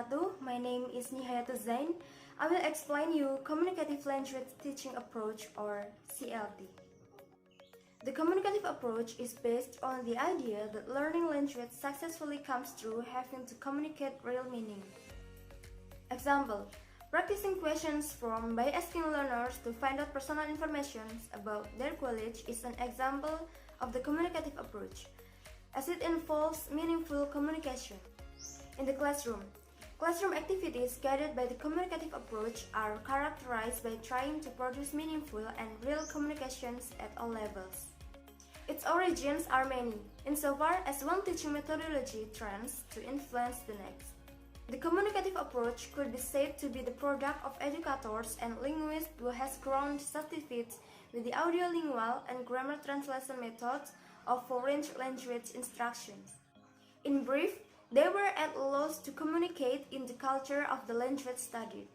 wabarakatuh. My name is Nihayatuz Zayn. I will explain you Communicative Language Teaching Approach or CLT. The communicative approach is based on the idea that learning language successfully comes through having to communicate real meaning. Example, practicing questions by asking learners to find out personal information about their college is an example of the communicative approach, as it involves meaningful communication. In the classroom activities guided by the communicative approach are characterized by trying to produce meaningful and real communications at all levels. Its origins are many, insofar as one teaching methodology trends to influence the next. The communicative approach could be said to be the product of educators and linguists who has grown satisfied with the audiolingual and grammar translation methods of foreign language instructions. In brief, they were at loss to communicate in the culture of the language studied.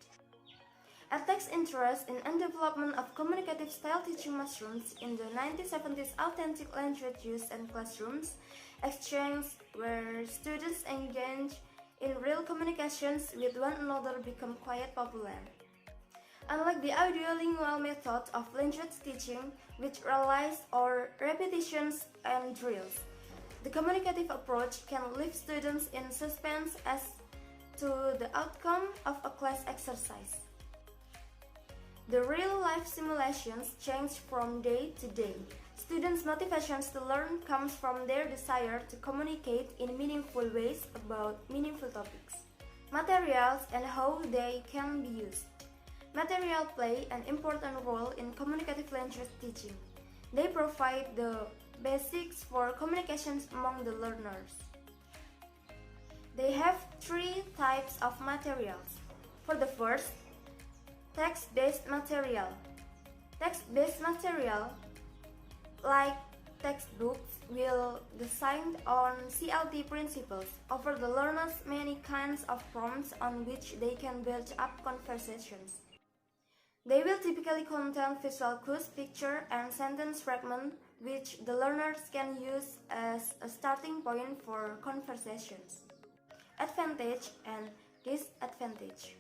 edTech's interest in and development of communicative style teaching mushrooms in the 1970s authentic language use and classrooms exchange where students engage in real communications with one another become quite popular. Unlike the audiolingual method of language teaching, which relies on repetitions and drills, the communicative approach can leave students in suspense as to the outcome of a class exercise. The real-life simulations change from day to day. Students' motivations to learn comes from their desire to communicate in meaningful ways about meaningful topics. Materials and how they can be used. Materials play an important role in communicative language teaching. They provide the basics for communications among the learners. They have three types of materials. For the first, text-based material. Text-based material, like textbooks, will designed on CLT principles, offer the learners many kinds of prompts on which they can build up conversations. They will typically contain visual cues, picture, and sentence fragments, which the learners can use as a starting point for conversations. Advantage and disadvantage.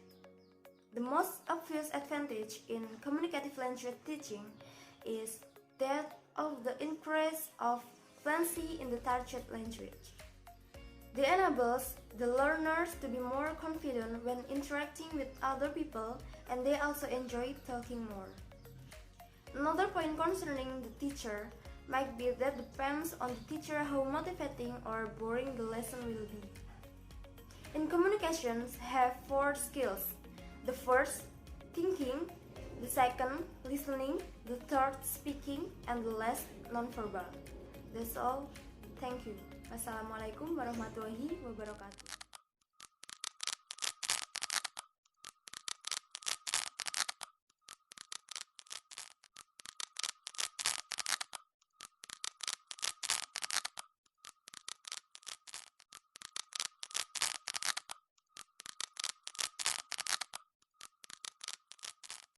The most obvious advantage in communicative language teaching is that of the increase of fluency in the target language. This enables the learners to be more confident when interacting with other people, and they also enjoy talking more. Another point concerning the teacher might be that depends on the teacher how motivating or boring the lesson will be. In communications, have four skills. The first, thinking. The second, listening. The third, speaking. And the last, nonverbal. That's all. Thank you. Wassalamualaikum warahmatullahi wabarakatuh.